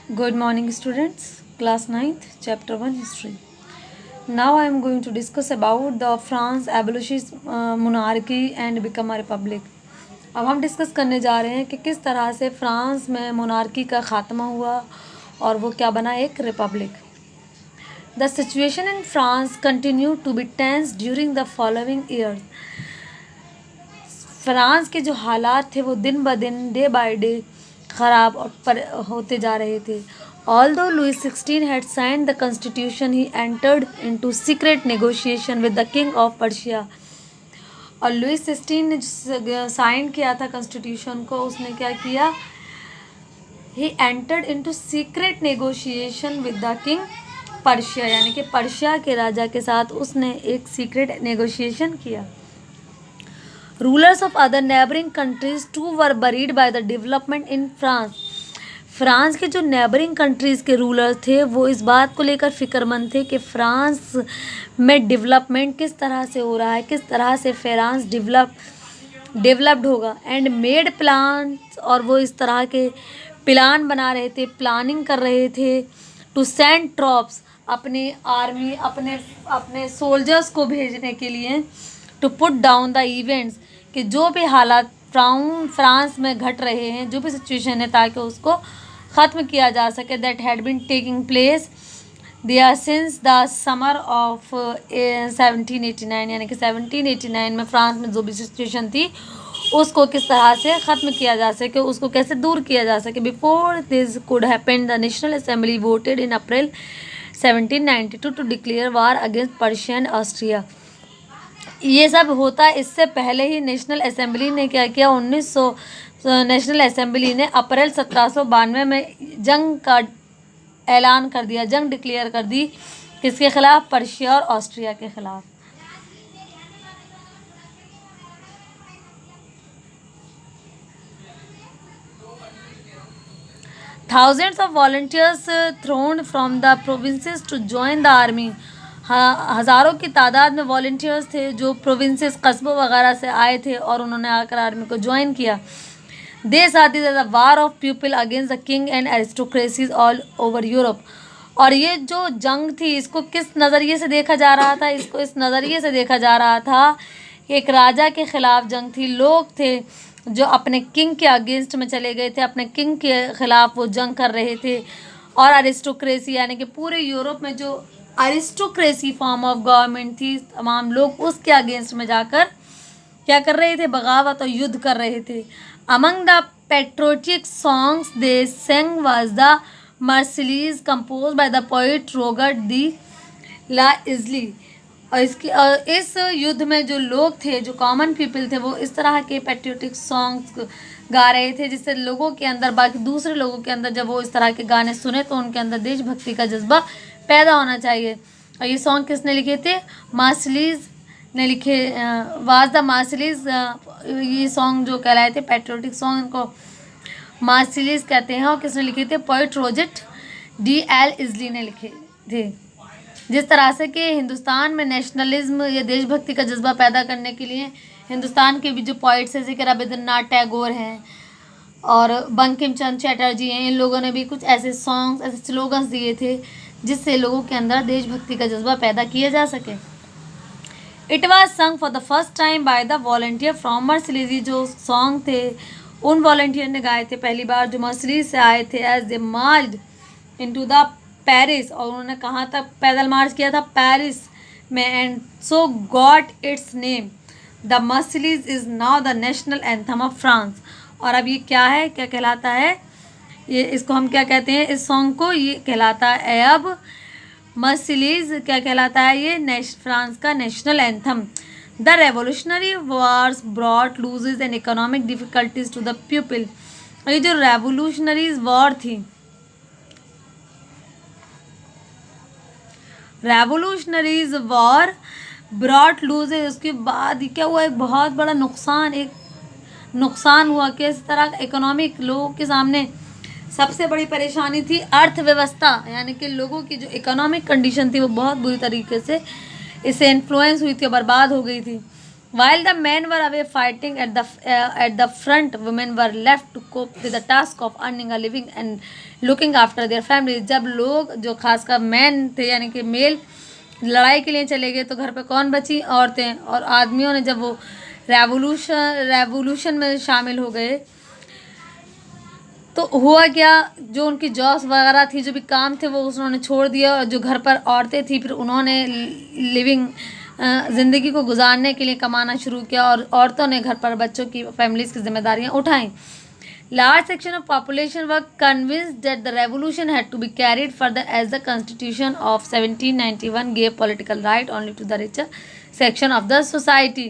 Good morning, students. Class 9th, Chapter 1 History. Now I am going to discuss about the France abolishes monarchy and become a republic. अब हम discuss करने जा रहे हैं कि किस तरह से फ्रांस में मोनार्की का ख़ात्मा हुआ और वो क्या बना, एक republic. The situation in France continue to be tense during the following years. France के जो हालात थे वो दिन ब दिन, डे बाय डे ख़राब और होते जा रहे थे. Although Louis XVI had signed the constitution, he entered into secret negotiation with the king of Persia. और लुइस 16 ने साइन किया था कॉन्स्टिट्यूशन को, उसने क्या किया, he entered into secret negotiation with the king Persia, यानी कि पर्शिया के राजा के साथ उसने एक सीक्रेट नेगोशिएशन किया. Rulers of other neighbouring countries too were worried by the development in France. France के जो नेबरिंग कंट्रीज़ के रूलर थे वो इस बात को लेकर फ़िक्रमंद थे कि फ्रांस में डेवलपमेंट किस तरह से हो रहा है, किस तरह से फ्रांस डेवलप्ड होगा. एंड मेड प्लान्स, और वो इस तरह के प्लान बना रहे थे, प्लानिंग कर रहे थे. टू सेंड ट्रॉप्स, अपनी आर्मी, अपने सोल्जर्स को भेजने के लिए. To put down the events, कि जो भी हालात फ्रांस में घट रहे हैं, जो भी सिचुएशन है, ताकि उसको ख़त्म किया जा सके. That had been taking place there since the summer of 1789, यानी कि 1789 में फ्रांस में जो भी सिचुएशन थी उसको किस तरह से ख़त्म किया जा सके, उसको कैसे दूर किया जा सके. Before this could happen, the national assembly voted in April 1792 to declare war against Persia and Austria. ये सब होता है, इससे पहले ही नेशनल असेंबली ने क्या किया, नेशनल असेंबली ने अप्रैल 1792 में जंग का ऐलान कर दिया, जंग डिक्लेयर कर दी. किसके खिलाफ? पर्शिया और ऑस्ट्रिया के खिलाफ. Thousands of volunteers thrown from the provinces to join the army. हज़ारों की तादाद में वॉल्टियर्स थे जो प्रोविंसेस, कस्बों वगैरह से आए थे और उन्होंने आकर आर्मी को ज्वाइन किया. दे साथ ही the war of people against the king and aristocracies all over Europe. और ये जो जंग थी, इसको किस नज़रिए से देखा जा रहा था? इसको इस नज़रिए से देखा जा रहा था कि एक राजा के ख़िलाफ़ जंग थी. लोग थे जो अपने किंग के अगेंस्ट में चले गए थे, अपने किंग के ख़िलाफ़ वो जंग कर रहे थे. और एरिस्टोक्रेसी, यानी कि पूरे यूरोप में जो अरिस्टोक्रेसी फॉर्म ऑफ गवर्नमेंट थी, तमाम लोग उसके अगेंस्ट में जाकर क्या कर रहे थे, बगावत और युद्ध कर रहे थे. Among the patriotic songs they sang was the Marseillaise composed by the poet Rouget de La easily. और इस युद्ध में जो लोग थे, जो कॉमन पीपल थे, वो इस तरह के पेट्रोटिक सॉन्ग्स गा रहे थे जिससे लोगों के अंदर, बाकी दूसरे लोगों के अंदर जब वो इस तरह के गाने सुने तो उनके अंदर देशभक्ति का जज्बा पैदा होना चाहिए. और ये सॉन्ग किसने लिखे थे? मार्सिलीज ने लिखे. वाज द मार्सिलीज, ये सॉन्ग जो कहलाए थे पेट्रोटिक सॉन्ग, इनको मार्सिलीज कहते हैं. और किसने लिखे थे? Poet rosette D L easily ने लिखे थे. जिस तरह से कि हिंदुस्तान में नेशनलिज्म या देशभक्ति का जज्बा पैदा करने के लिए हिंदुस्तान के भी जो पोइट्स हैं, जैसे कि रविंद्रनाथ टैगोर हैं और बंकिम चंद्र चटर्जी हैं, इन लोगों ने भी कुछ ऐसे सॉन्ग्स, ऐसे स्लोगन्स दिए थे जिससे लोगों के अंदर देशभक्ति का जज्बा पैदा किया जा सके. It was sung for the first time by the volunteers from Marseilles. जो सॉन्ग थे उन वॉल्टियर ने गाए थे पहली बार जो मर्सिलीज से आए थे. As they marched into the Paris, और उन्होंने कहाँ तक पैदल मार्च किया था? पेरिस में. And so got its name. The Marseillaise is now the national anthem of France. और अब ये क्या है, क्या कहलाता है ये? इसको हम क्या कहते हैं, इस सॉन्ग को? ये कहलाता है अब मर्सिलीज. क्या कहलाता है ये? फ्रांस का national anthem. The revolutionary wars brought losses and economic difficulties to the people. ये जो रेवोल्यूशनरीज वॉर थी, रेवोल्यूशनरीज वॉर ब्रॉट लूजेज, उसके बाद क्या हुआ, एक बहुत बड़ा नुकसान हुआ कि इस तरह इकोनॉमिक, लोगों के सामने सबसे बड़ी परेशानी थी अर्थव्यवस्था, यानी कि लोगों की जो इकोनॉमिक कंडीशन थी वो बहुत बुरी तरीके से इससे इन्फ्लुएंस हुई थी और बर्बाद हो गई थी. While the men were away fighting at the front, women were left to cope with the task of earning a living and looking after their families. जब लोग जो खासकर मैन थे यानी कि मेल लड़ाई के लिए चले गए तो घर पे कौन बची? औरतें। और आदमियों ने जब वो रेवोल्यूशन में शामिल हो गए तो हुआ क्या, जो उनकी जॉब्स वगैरह थी, जो भी काम थे वो उन्होंने छोड़ दिया, और जो घर पर औरतें थी फिर उन्होंने लिविंग ज़िंदगी को गुजारने के लिए कमाना शुरू किया, और औरतों ने घर पर बच्चों की फैमिलीज़ की जिम्मेदारियां उठाईं. Large section of population were convinced that the revolution had to be carried further as the Constitution of 1791 gave political right only to the richer section of the society.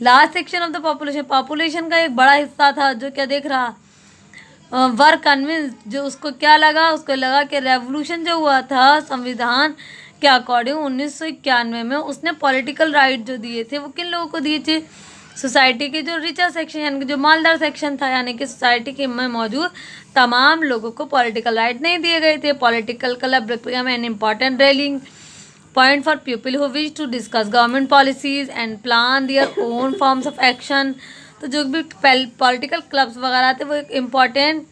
Large section of the population का एक बड़ा हिस्सा था जो क्या देख रहा वर convince, जो उसको क्या लगा, उसको लगा कि रेवोल्यूशन जो हुआ था संविधान के अकॉर्डिंग 1991 में उसने पॉलिटिकल राइट जो दिए थे वो किन लोगों को दिए थे? सोसाइटी के जो रिचर सेक्शन यानी कि जो मालदार सेक्शन था, यानी कि सोसाइटी के में मौजूद तमाम लोगों को पॉलिटिकल राइट नहीं दिए गए थे. Political club become an important railing point for people who wish to discuss government policies and plan their own forms of action. तो जो भी पॉलिटिकल क्लब्स वगैरह थे वो एक इम्पॉर्टेंट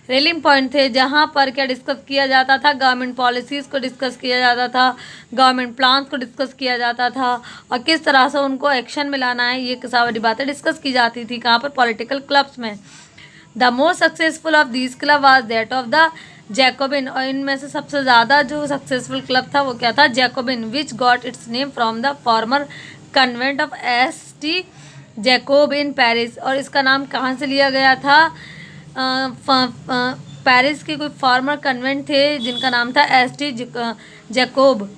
रेलिंग पॉइंट थे जहाँ पर क्या डिस्कस किया जाता था, गवर्नमेंट पॉलिसीज़ को डिस्कस किया जाता था, गवर्नमेंट प्लान्स को डिस्कस किया जाता था, और किस तरह से उनको एक्शन में लाना है, ये सारी बातें डिस्कस की जाती थी. कहाँ पर? पॉलिटिकल क्लब्स में. The most successful of this club was that of the Jacobian, और इनमें से सबसे ज़्यादा जो सक्सेसफुल क्लब था वो क्या था? Jacobian, which got its name from the former convent of ST. Jacob in Paris. और इसका नाम कहाँ से लिया गया था? पेरिस के कोई फॉर्मर कन्वेंट थे जिनका नाम था एस.टी. जैकोब,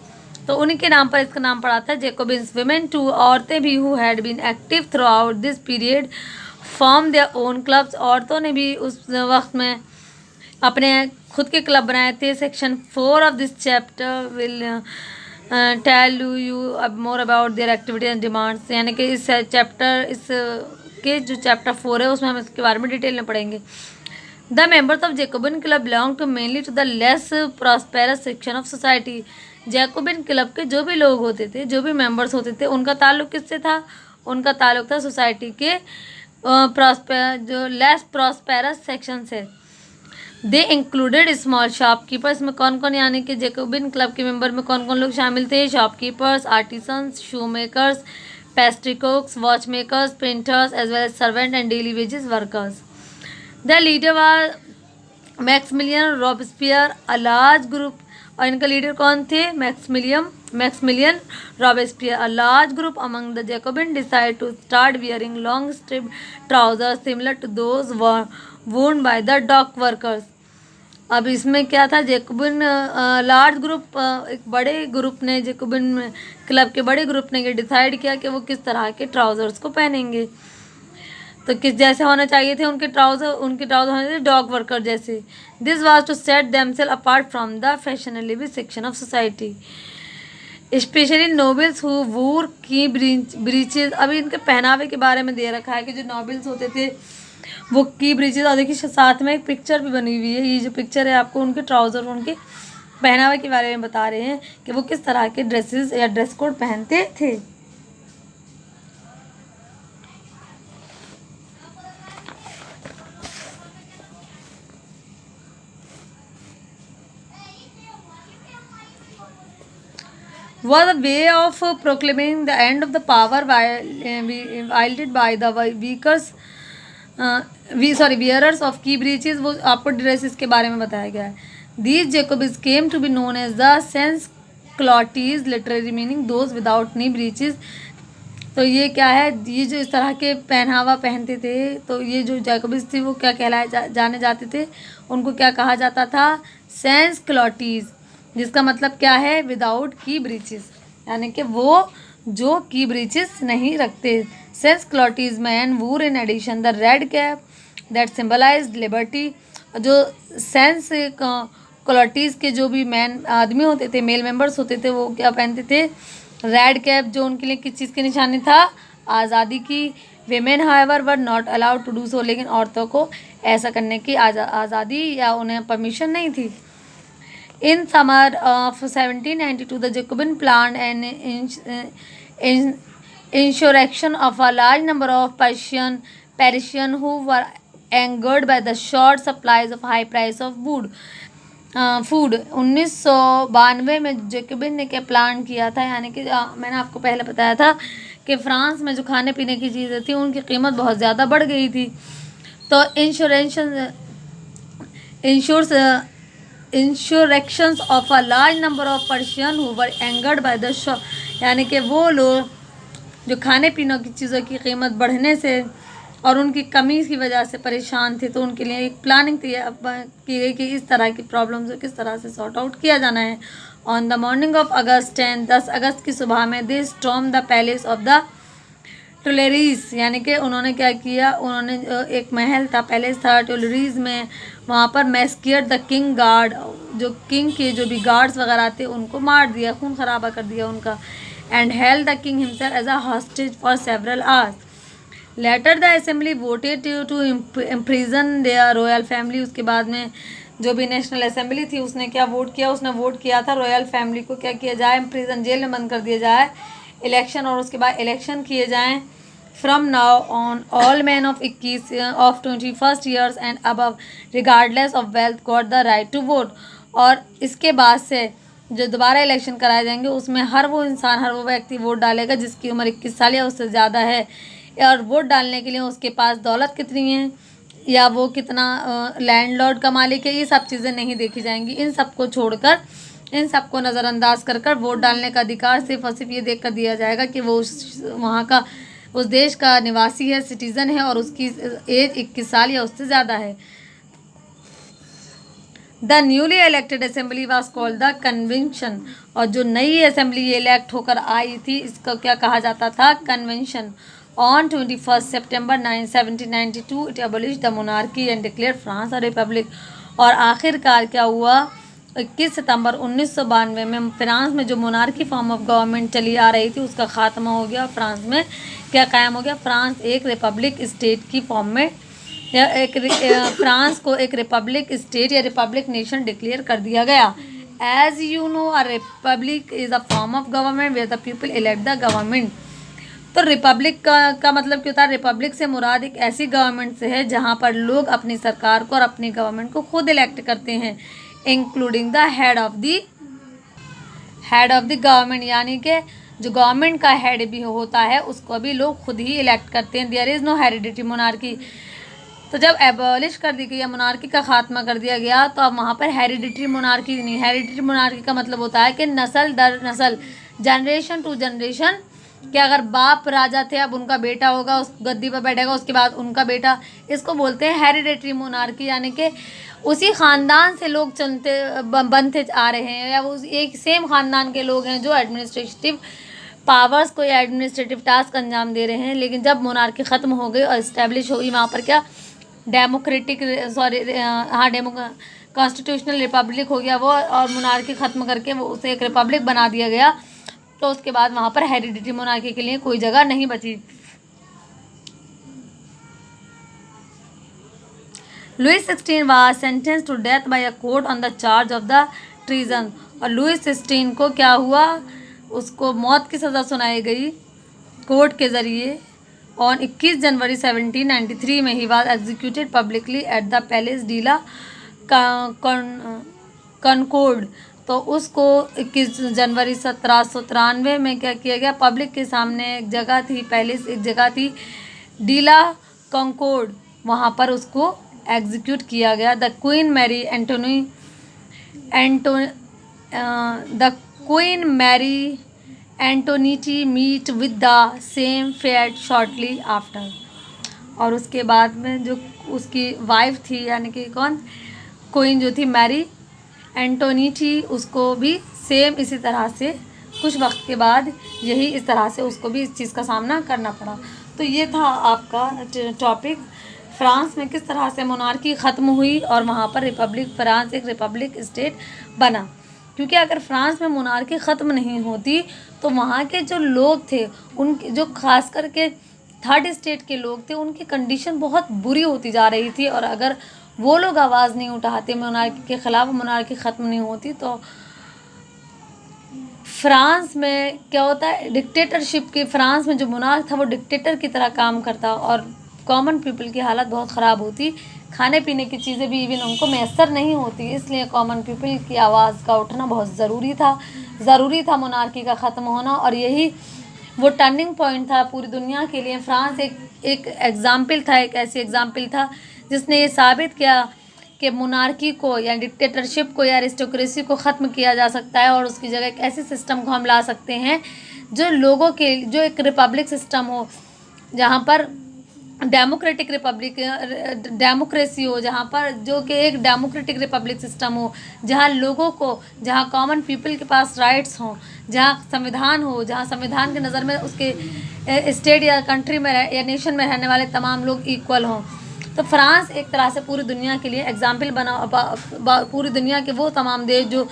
तो उन्हीं के नाम पर इसका नाम पड़ा था जैकोबिन्स. विमेन टू, औरतें भी, who had been active throughout this period form their own clubs, औरतों ने भी उस वक्त में अपने खुद के क्लब बनाए थे. Section 4 of this chapter will tell you more about their activity and demands, यानी कि इस चैप्टर के जो चैप्टर 4 है उसमें हम इसके बारे में डिटेल में पढ़ेंगे. The members of Jacobin club belong to mainly to the less prosperous section of society. Jacobin club के जो भी लोग होते थे, जो भी मेंबर्स होते थे, उनका ताल्लुक किससे था? उनका ताल्लुक था सोसाइटी के जो लेस प्रॉस्पेरस सेक्शन से. दे इंक्लूडेड स्मॉल शॉपकीपर्स, में कौन कौन, यानी कि जैकोबिन क्लब के मेंबर में कौन कौन लोग शामिल थे? Shopkeepers, artisans, shoe makers, pastry cooks, watch makers, printers, as well as servant and daily wages workers. The leader was Maximilian Robespierre, a large group, और इनका लीडर कौन थे? Maximilian Robespierre. A large group among the Jacobin decide to start wearing long strip trousers similar to those worn by the dock workers. अब इसमें क्या था? Jacobian large group, एक बड़े ग्रुप ने, जैकोबिन क्लब के बड़े ग्रुप ने ये डिसाइड किया कि वो किस तरह के ट्राउजर्स को पहनेंगे. तो किस जैसे होने चाहिए थे उनके ट्राउजर होने चाहिए डॉग वर्कर जैसे. This was to set themselves apart from the fashionable section of society, especially nobles who wore knee breeches. अभी इनके पहनावे के बारे में दे रखा है कि जो नोबल्स होते थे वो की ब्रीचेज, और देखिए साथ में एक पिक्चर भी बनी हुई है. ये जो पिक्चर है आपको उनके ट्राउज़र, उनके पहनावे के बारे में बता रहे हैं कि वो किस तरह के ड्रेसेस या ड्रेस कोड पहनते थे. was a way of proclaiming the end of the power wielded by the wearers of key breeches. वो आपको ड्रेसेस के बारे में बताया गया है. These Jacobins came to be known as the sans culottes, literally meaning those without knee breeches. तो ये क्या है? ये जो इस तरह के पहनावा पहनते थे, तो ये जो जैकोबिन्स थे वो क्या कहलाए जाने जाते थे? उनको क्या कहा जाता था? सेंस क्लॉटीज, जिसका मतलब क्या है? विदाउट की ब्रीचेस, यानी कि वो जो की ब्रीचेस नहीं रखते. Sans culottes men wore in addition the red cap that symbolise liberty. जो सेंस क्लॉटीज के जो भी मैन आदमी होते थे, मेल मेंबर्स होते थे, वो क्या पहनते थे? रेड कैप, जो उनके लिए किस चीज़ की निशानी था? आज़ादी की. Women however were not allowed to do so, लेकिन औरतों को ऐसा करने की आज़ादी या उन्हें परमिशन नहीं थी. In summer of 1792, the Jacobin planned an insurrection of a large number of Parisian who were angered by the short supplies of high price of food 1992 में जैकोबिन ने क्या प्लान किया था, यानी कि मैंने आपको पहले बताया था कि फ्रांस में जो खाने पीने की चीज़ें थी उनकी कीमत बहुत ज़्यादा बढ़ गई थी। तो insurrections of a large number of Parisians who were angered by the शॉ, यानी कि वो लोग जो खाने पीने की चीज़ों की कीमत बढ़ने से और उनकी कमी की वजह से परेशान थे, तो उनके लिए एक प्लानिंग की गई कि इस तरह की प्रॉब्लम्स को किस तरह से सॉर्ट आउट किया जाना है। On the morning of August 10 अगस्त की सुबह में they stormed the palace of the Tuileries, यानी कि उन्होंने क्या किया, उन्होंने एक महल था, पैलेस था टुलेरीज में, वहाँ पर मैस्कियर द किंग गार्ड, जो किंग के जो भी गार्ड्स वगैरह थे उनको मार दिया, खून खराबा कर दिया उनका। And held the king himself as a hostage for several hours. Later the assembly voted to imprison their royal family. उसके बाद में जो भी नेशनल असेंबली थी उसने क्या वोट किया, उसने वोट किया था रॉयल फैमिली को क्या किया जाए, इम्प्रिजन, जेल में बंद कर दिया जाए। इलेक्शन, और उसके बाद इलेक्शन किए जाएं। From now on all man of 21 years and above regardless of wealth got the right to vote. और इसके बाद से जो दोबारा इलेक्शन कराए जाएंगे उसमें हर वो इंसान, हर वो व्यक्ति वोट डालेगा जिसकी उम्र 21 साल या उससे ज़्यादा है, और वोट डालने के लिए उसके पास दौलत कितनी है या वो कितना लैंडलॉर्ड का मालिक है, ये सब चीज़ें नहीं देखी जाएंगी। इन सब को छोड़कर, इन सब को नज़रअंदाज कर कर वोट डालने का अधिकार सिर्फ और सिर्फ ये देख कर दिया जाएगा कि वो वहाँ का, उस देश का निवासी है, सिटीज़न है, और उसकी एज 21 साल या उससे ज़्यादा है। The newly elected assembly was called the convention, और जो नई असेंबली इलेक्ट होकर आई थी इसका क्या कहा जाता था, convention. On 21 September 1792 it abolish the monarchy and declare France a republic. और आखिरकार क्या हुआ, 21 सितंबर 1992 में फ्रांस में जो मोनार्की फॉर्म ऑफ गवर्नमेंट चली आ रही थी उसका खात्मा हो गया, फ्रांस में क्या कायम हो गया, फ्रांस एक रिपब्लिक स्टेट की फॉर्म में, या फ्रांस को एक रिपब्लिक स्टेट या रिपब्लिक नेशन डिक्लेयर कर दिया गया। As you know a republic is a form of government where the people elect the government. तो रिपब्लिक का मतलब क्या होता है, रिपब्लिक से मुराद एक ऐसी गवर्नमेंट से है जहाँ पर लोग अपनी सरकार को और अपनी गवर्नमेंट को खुद इलेक्ट करते हैं, including the head of the government, यानी कि जो गवर्नमेंट का हेड भी होता है उसको भी लोग खुद ही इलेक्ट करते हैं। There is no hereditary monarchy. तो जब एबॉलिश कर दी गई या मोनार्की का खात्मा कर दिया गया तो अब वहाँ पर हेरिडिटरी मोनार्की नहीं। हेरिडिटरी मोनार्की का मतलब होता है कि नस्ल दर नस्ल, जनरेशन टू जनरेशन, कि अगर बाप राजा थे अब उनका बेटा होगा, उस गद्दी पर बैठेगा, उसके बाद उनका बेटा, इसको बोलते हैं हेरिडिटरी मोनार्की, यानी कि उसी ख़ानदान से लोग बनते आ रहे हैं, या वो एक सेम ख़ानदान के लोग हैं जो एडमिनिस्ट्रेटिव पावर्स को या एडमिनिस्ट्रेटिव टास्क अंजाम दे रहे हैं। लेकिन जब मोनार्की ख़त्म हो गई और इस्टेब्लिश हुई, वहाँ पर क्या कॉन्स्टिट्यूशनल रिपब्लिक हो गया वो, और मोनार्की ख़त्म करके वो उसे एक रिपब्लिक बना दिया गया। तो उसके बाद वहाँ पर हेरिडिटरी मोनार्की के लिए कोई जगह नहीं बची। Louis 16 was sentence to death by a court on the charge of the treason. और लुइस 16 को क्या हुआ, उसको मौत की सज़ा सुनाई गई कोर्ट के ज़रिए। ऑन 21 जनवरी 1793 में he was executed publicly at the palace de la Concorde. तो उसको 21 जनवरी 1793 में क्या किया गया, पब्लिक के सामने एक जगह थी, पैलेस एक जगह थी डीला कॉनकोर्ड, वहाँ पर उसको एग्जीक्यूट किया गया। The queen Marie Antoinette met with the same fate shortly after. और उसके बाद में जो उसकी वाइफ थी, यानी कि कौन, क्वीन जो थी मैरी एंटोनीटी, उसको भी सेम इसी तरह से कुछ वक्त के बाद यही इस तरह से उसको भी इस चीज़ का सामना करना पड़ा। तो ये था आपका टॉपिक, फ्रांस में किस तरह से मोनार्की ख़त्म हुई और वहाँ पर रिपब्लिक, फ्रांस एक रिपब्लिक स्टेट बना। क्योंकि अगर फ्रांस में मोनार्की ख़त्म नहीं होती तो वहाँ के जो लोग थे, उनके जो खास करके थर्ड स्टेट के लोग थे, उनकी कंडीशन बहुत बुरी होती जा रही थी। और अगर वो लोग आवाज़ नहीं उठाते मोनार्की के ख़िलाफ़, मोनार्की ख़त्म नहीं होती, तो फ्रांस में क्या होता है, डिक्टेटरशिप की, फ्रांस में जो मुनार्क था वो डिक्टेटर की तरह काम करता और कॉमन पीपल की हालत बहुत ख़राब होती, खाने पीने की चीज़ें भी इवन उनको मैसर नहीं होती। इसलिए कॉमन पीपल की आवाज़ का उठना बहुत ज़रूरी था मोनार्की का ख़त्म होना। और यही वो टर्निंग पॉइंट था पूरी दुनिया के लिए। फ्रांस एक एग्ज़ाम्पल था, एक ऐसी एग्ज़ाम्पल था जिसने ये साबित किया कि मोनार्की को या डिक्टेटरशिप को या एरिस्टोक्रेसी को ख़त्म किया जा सकता है और उसकी जगह एक ऐसे सिस्टम को हम ला सकते हैं जो लोगों के, जो एक रिपब्लिक सिस्टम हो, जहाँ पर डेमोक्रेसी हो, जहाँ पर जो कि एक डेमोक्रेटिक रिपब्लिक सिस्टम हो, जहाँ लोगों को, जहाँ कॉमन पीपल के पास राइट्स हों, जहाँ संविधान हो, जहाँ संविधान के नज़र में उसके स्टेट या कंट्री में या नेशन में रहने वाले तमाम लोग इक्वल हों। तो फ्रांस एक तरह से पूरी दुनिया के लिए एग्जाम्पल बना, पूरी दुनिया के वो तमाम देश जो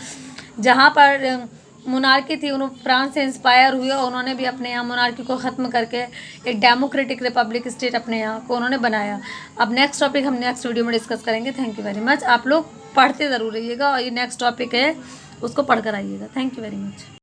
जहाँ पर मोनार्की थी, उन्होंने फ्रांस से इंस्पायर हुए और उन्होंने भी अपने यहाँ मोनार्की को ख़त्म करके एक डेमोक्रेटिक रिपब्लिक स्टेट अपने यहाँ को उन्होंने बनाया। अब नेक्स्ट टॉपिक हम नेक्स्ट वीडियो में डिस्कस करेंगे। Thank you very much. आप लोग पढ़ते ज़रूर रहिएगा और ये नेक्स्ट टॉपिक है, उसको पढ़ कर आइएगा। Thank you very much.